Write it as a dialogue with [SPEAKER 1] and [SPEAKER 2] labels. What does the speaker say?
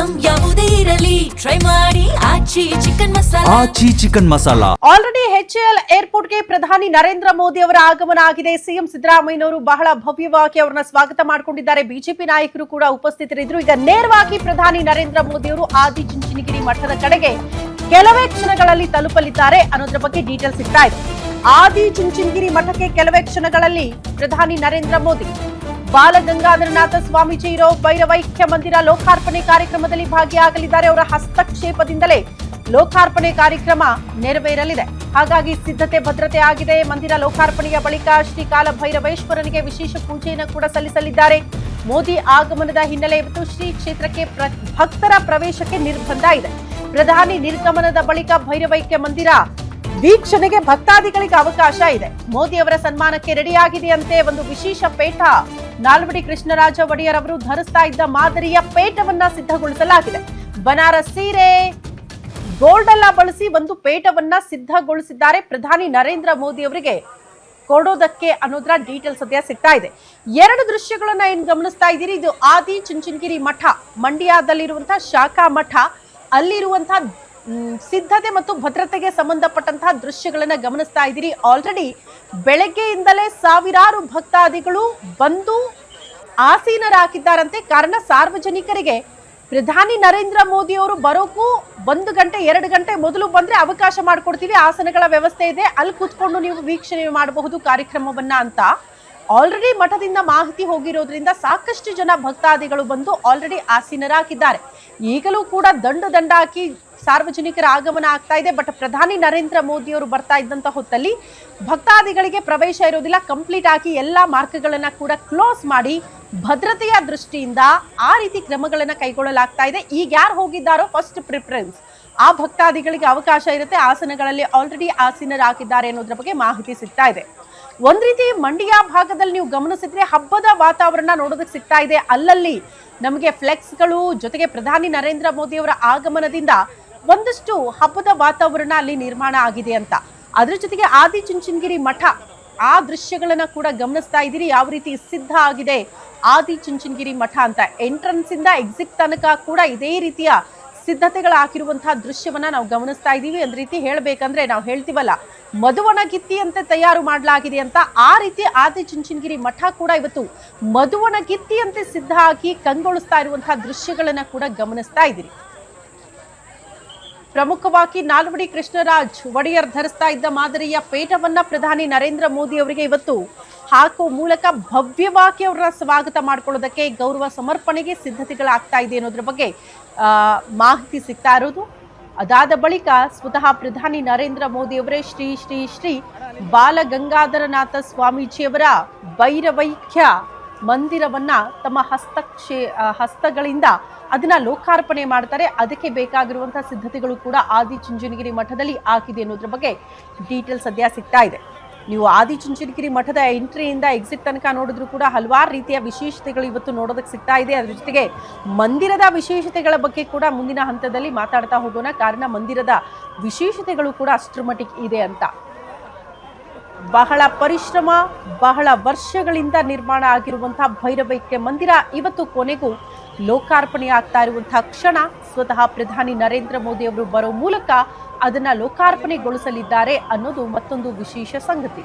[SPEAKER 1] Item ಯಾವುದೇ ಇರಲಿ try ಮಾಡಿ ಆಚಿ ಚಿಕನ್ ಮಸಾಲಾ.
[SPEAKER 2] ಆಲ್ರೆಡಿ HAL ಏರ್ಪೋರ್ಟ್ಗೆ ಪ್ರಧಾನಿ ನರೇಂದ್ರ ಮೋದಿ ಅವರ ಆಗಮನ ಆಗಿದೆ. ಸಿಎಂ ಸಿದ್ದರಾಮಯ್ಯನವರು ಬಹಳ ಭವ್ಯವಾಗಿ ಅವರನ್ನ ಸ್ವಾಗತ ಮಾಡಿಕೊಂಡಿದ್ದಾರೆ. ಬಿಜೆಪಿ ನಾಯಕರು ಕೂಡ ಉಪಸ್ಥಿತರಿದ್ದರು. ಈಗ ನೇರವಾಗಿ ಪ್ರಧಾನಿ ನರೇಂದ್ರ ಮೋದಿ ಅವರು ಆದಿಚುಂಚನಗಿರಿ ಮಠದ ಕಡೆಗೆ ಕೆಲವೇ ಕ್ಷಣಗಳಲ್ಲಿ ತಲುಪಲಿದ್ದಾರೆ ಅನ್ನೋದ್ರ ಬಗ್ಗೆ ಡೀಟೇಲ್ಸ್ ಸಿಗ್ತಾ ಇದೆ. ಆದಿಚುಂಚನಗಿರಿ ಮಠಕ್ಕೆ ಕೆಲವೇ ಕ್ಷಣಗಳಲ್ಲಿ ಪ್ರಧಾನಿ ನರೇಂದ್ರ ಮೋದಿ ಬಾಲಗಂಗಾಧರನಾಥ ಸ್ವಾಮೀಜಿ ಇರೋ ಭೈರವೈಕ್ಯ ಮಂದಿರ ಲೋಕಾರ್ಪಣೆ ಕಾರ್ಯಕ್ರಮದಲ್ಲಿ ಭಾಗಿಯಾಗಲಿದ್ದಾರೆ. ಅವರ ಹಸ್ತಕ್ಷೇಪದಿಂದಲೇ ಲೋಕಾರ್ಪಣೆ ಕಾರ್ಯಕ್ರಮ ನೆರವೇರಲಿದೆ. ಹಾಗಾಗಿ ಸಿದ್ಧತೆ ಭದ್ರತೆ ಆಗಿದೆ. ಮಂದಿರ ಲೋಕಾರ್ಪಣೆಯ ಬಳಿಕ ಶ್ರೀ ಕಾಲ ಭೈರವೇಶ್ವರನಿಗೆ ವಿಶೇಷ ಪೂಜೆಯನ್ನು ಕೂಡ ಸಲ್ಲಿಸಲಿದ್ದಾರೆ. ಮೋದಿ ಆಗಮನದ ಹಿನ್ನೆಲೆ ಇವತ್ತು ಶ್ರೀ ಕ್ಷೇತ್ರಕ್ಕೆ ಭಕ್ತರ ಪ್ರವೇಶಕ್ಕೆ ನಿರ್ಬಂಧ ಇದೆ. ಪ್ರಧಾನಿ ನಿರ್ಗಮನದ ಬಳಿಕ ಭೈರವೈಕ್ಯ ಮಂದಿರ ವೀಕ್ಷಣೆಗೆ ಭಕ್ತಾದಿಗಳಿಗೆ ಅವಕಾಶ ಇದೆ. ಮೋದಿ ಅವರ ಸನ್ಮಾನಕ್ಕೆ ರೆಡಿಯಾಗಿದೆಯಂತೆ ಒಂದು ವಿಶೇಷ ಪೇಟ. ನಾಲ್ವಡಿ ಕೃಷ್ಣರಾಜ ಒಡೆಯರ್ ಅವರು ಧರಿಸ್ತಾ ಇದ್ದ ಮಾದರಿಯ ಪೇಟವನ್ನ ಸಿದ್ಧಗೊಳಿಸಲಾಗಿದೆ. ಬನಾರಸ್ ಸೀರೆ ಗೋಲ್ಡ್ ಎಲ್ಲ ಬಳಸಿ ಒಂದು ಪೇಟವನ್ನ ಸಿದ್ಧಗೊಳಿಸಿದ್ದಾರೆ. ಪ್ರಧಾನಿ ನರೇಂದ್ರ ಮೋದಿ ಅವರಿಗೆ ಕೊಡೋದಕ್ಕೆ ಅನ್ನೋದ್ರ ಡೀಟೇಲ್ಸ್ ಸದ್ಯ ಸಿಗ್ತಾ ಇದೆ. ಎರಡು ದೃಶ್ಯಗಳನ್ನ ಏನ್ ಗಮನಿಸ್ತಾ ಇದ್ದೀರಿ, ಇದು ಆದಿಚುಂಚನಗಿರಿ ಮಠ, ಮಂಡ್ಯದಲ್ಲಿರುವಂತಹ ಶಾಖಾ ಮಠ. ಅಲ್ಲಿರುವಂತಹ ಸಿದ್ಧತೆ ಮತ್ತು ಭದ್ರತೆಗೆ ಸಂಬಂಧಪಟ್ಟಂತಹ ದೃಶ್ಯಗಳನ್ನ ಗಮನಿಸ್ತಾ ಇದ್ದೀರಿ. ಆಲ್ರೆಡಿ ಬೆಳಗ್ಗೆಯಿಂದಲೇ ಸಾವಿರಾರು ಭಕ್ತಾದಿಗಳು ಬಂದು ಆಸೀನರಾಗಿದ್ದಾರಂತೆ. ಕಾರಣ ಸಾರ್ವಜನಿಕರಿಗೆ ಪ್ರಧಾನಿ ನರೇಂದ್ರ ಮೋದಿ ಅವರು ಬರೋಕ್ಕೂ 1 ಗಂಟೆ 2 ಗಂಟೆ ಮೊದಲು ಬಂದ್ರೆ ಅವಕಾಶ ಮಾಡಿಕೊಡ್ತೀವಿ, ಆಸನಗಳ ವ್ಯವಸ್ಥೆ ಇದೆ, ಅಲ್ಲಿ ಕೂತ್ಕೊಂಡು ನೀವು ವೀಕ್ಷಣೆ ಮಾಡಬಹುದು ಕಾರ್ಯಕ್ರಮವನ್ನ ಅಂತ ಆಲ್ರೆಡಿ ಮಠದಿಂದ ಮಾಹಿತಿ ಹೋಗಿರೋದ್ರಿಂದ ಸಾಕಷ್ಟು ಜನ ಭಕ್ತಾದಿಗಳು ಬಂದು ಆಲ್ರೆಡಿ ಆಸೀನರಾಗಿದ್ದಾರೆ. ಈಗಲೂ ಕೂಡ ದಂಡಾಕಿ ಸಾರ್ವಜನಿಕರ ಆಗಮನ ಆಗ್ತಾ ಇದೆ. ಬಟ್ ಪ್ರಧಾನಿ ನರೇಂದ್ರ ಮೋದಿ ಅವರು ಬರ್ತಾ ಇದ್ದಂತ ಹೊತ್ತಲ್ಲಿ ಭಕ್ತಾದಿಗಳಿಗೆ ಪ್ರವೇಶ ಇರೋದಿಲ್ಲ. ಕಂಪ್ಲೀಟ್ ಆಗಿ ಎಲ್ಲಾ ಮಾರ್ಗಗಳನ್ನ ಕೂಡ ಕ್ಲೋಸ್ ಮಾಡಿ ಭದ್ರತೆಯ ದೃಷ್ಟಿಯಿಂದ ಆ ರೀತಿ ಕ್ರಮಗಳನ್ನ ಕೈಗೊಳ್ಳಲಾಗ್ತಾ ಇದೆ. ಈಗ ಯಾರು ಹೋಗಿದ್ದಾರೋ ಫಸ್ಟ್ ಪ್ರಿಫರೆನ್ಸ್ ಆ ಭಕ್ತಾದಿಗಳಿಗೆ ಅವಕಾಶ ಇರುತ್ತೆ. ಆಸನಗಳಲ್ಲಿ ಆಲ್ರೆಡಿ ಆಸೀನರಾಗಿದ್ದಾರೆ ಅನ್ನೋದ್ರ ಬಗ್ಗೆ ಮಾಹಿತಿ ಸಿಗ್ತಾ ಇದೆ. ಒಂದ್ ರೀತಿ ಮಂಡ್ಯ ಭಾಗದಲ್ಲಿ ನೀವು ಗಮನಿಸಿದ್ರೆ ಹಬ್ಬದ ವಾತಾವರಣ ನೋಡೋದಕ್ಕೆ ಸಿಗ್ತಾ ಇದೆ. ಅಲ್ಲಲ್ಲಿ ನಮಗೆ ಫ್ಲೆಕ್ಸ್ಗಳು ಜೊತೆಗೆ ಪ್ರಧಾನಿ ನರೇಂದ್ರ ಮೋದಿ ಅವರ ಆಗಮನದಿಂದ ಒಂದಷ್ಟು ಹಬ್ಬದ ವಾತಾವರಣ ಅಲ್ಲಿ ನಿರ್ಮಾಣ ಆಗಿದೆ ಅಂತ. ಅದ್ರ ಜೊತೆಗೆ ಆದಿಚುಂಚನಗಿರಿ ಮಠ ಆ ದೃಶ್ಯಗಳನ್ನ ಕೂಡ ಗಮನಿಸ್ತಾ ಇದ್ದೀರಿ. ಯಾವ ರೀತಿ ಸಿದ್ಧ ಆಗಿದೆ ಆದಿಚುಂಚನಗಿರಿ ಮಠ ಅಂತ. ಎಂಟ್ರನ್ಸ್ ಇಂದ ಎಕ್ಸಿಟ್ ತನಕ ಕೂಡ ಇದೇ ರೀತಿಯ ಸಿದ್ಧತೆಗಳಾಗಿರುವಂತಹ ದೃಶ್ಯವನ್ನ ನಾವು ಗಮನಿಸ್ತಾ ಇದ್ದೀವಿ. ಒಂದ್ ರೀತಿ ಹೇಳ್ಬೇಕಂದ್ರೆ ನಾವು ಹೇಳ್ತೀವಲ್ಲ, ಮಧುವನಗಿತ್ತಿಯಂತೆ ತಯಾರು ಮಾಡಲಾಗಿದೆ ಅಂತ, ಆ ರೀತಿ ಆದಿಚುಂಚನಗಿರಿ ಮಠ ಕೂಡ ಇವತ್ತು ಮಧುವನಗಿತ್ತಿಯಂತೆ ಸಿದ್ಧ ಆಗಿ ಕಂಗೊಳಿಸ್ತಾ ಇರುವಂತಹ ದೃಶ್ಯಗಳನ್ನ ಕೂಡ ಗಮನಿಸ್ತಾ ಇದ್ದೀರಿ. ಪ್ರಮುಖವಾಗಿ ನಾಲ್ವಡಿ ಕೃಷ್ಣರಾಜ್ ಒಡೆಯರ್ ಧರಿಸ್ತಾ ಇದ್ದ ಮಾದರಿಯ ಪೇಟವನ್ನ ಪ್ರಧಾನಿ ನರೇಂದ್ರ ಮೋದಿ ಅವರಿಗೆ ಇವತ್ತು ಹಾಕುವ ಮೂಲಕ ಭವ್ಯವಾಗಿ ಅವರ ಸ್ವಾಗತ ಮಾಡ್ಕೊಳ್ಳೋದಕ್ಕೆ, ಗೌರವ ಸಮರ್ಪಣೆಗೆ ಸಿದ್ಧತೆಗಳಾಗ್ತಾ ಇದೆ ಅನ್ನೋದ್ರ ಬಗ್ಗೆ ಮಾಹಿತಿ ಸಿಗ್ತಾ ಇರೋದು. ಅದಾದ ಬಳಿಕ ಸ್ವತಃ ಪ್ರಧಾನಿ ನರೇಂದ್ರ ಮೋದಿ ಅವರೇ ಶ್ರೀ ಶ್ರೀ ಶ್ರೀ ಬಾಲಗಂಗಾಧರನಾಥ ಸ್ವಾಮೀಜಿಯವರ ಭೈರವೈಕ್ಯ ಮಂದಿರವನ್ನ ತಮ್ಮ ಹಸ್ತಗಳಿಂದ ಅದನ್ನ ಲೋಕಾರ್ಪಣೆ ಮಾಡ್ತಾರೆ. ಅದಕ್ಕೆ ಬೇಕಾಗಿರುವಂತಹ ಸಿದ್ಧತೆಗಳು ಕೂಡ ಆದಿಚುಂಚನಗಿರಿ ಮಠದಲ್ಲಿ ಆಗಿದೆ ಅನ್ನೋದ್ರ ಬಗ್ಗೆ ಡೀಟೇಲ್ಸ್ ಸದ್ಯ ಸಿಗ್ತಾ ಇದೆ. ನೀವು ಆದಿಚುಂಚನಗಿರಿ ಮಠದ ಎಂಟ್ರಿಯಿಂದ ಎಕ್ಸಿಟ್ ತನಕ ನೋಡಿದ್ರು ಕೂಡ ಹಲವಾರು ರೀತಿಯ ವಿಶೇಷತೆಗಳು ಇವತ್ತು ನೋಡೋದಕ್ಕೆ ಸಿಗ್ತಾ ಇದೆ. ಅದ್ರ ಜೊತೆಗೆ ಮಂದಿರದ ವಿಶೇಷತೆಗಳ ಬಗ್ಗೆ ಕೂಡ ಮುಂದಿನ ಹಂತದಲ್ಲಿ ಮಾತಾಡ್ತಾ ಹೋಗೋಣ. ಕಾರಣ ಮಂದಿರದ ವಿಶೇಷತೆಗಳು ಕೂಡ ಅಷ್ಟರ ಮಟ್ಟಿಗೆ ಇದೆ ಅಂತ. ಬಹಳ ಪರಿಶ್ರಮ, ಬಹಳ ವರ್ಷಗಳಿಂದ ನಿರ್ಮಾಣ ಆಗಿರುವಂತಹ ಭೈರವೈಕ್ಯ ಮಂದಿರ ಇವತ್ತು ಕೊನೆಗೂ ಲೋಕಾರ್ಪಣೆ ಆಗ್ತಾ ಇರುವಂತಹ ಕ್ಷಣ. ಸ್ವತಃ ಪ್ರಧಾನಿ ನರೇಂದ್ರ ಮೋದಿ ಅವರು ಬರೋ ಮೂಲಕ ಅದನ್ನ ಲೋಕಾರ್ಪಣೆಗೊಳಿಸಲಿದ್ದಾರೆ ಅನ್ನೋದು ಮತ್ತೊಂದು ವಿಶೇಷ ಸಂಗತಿ.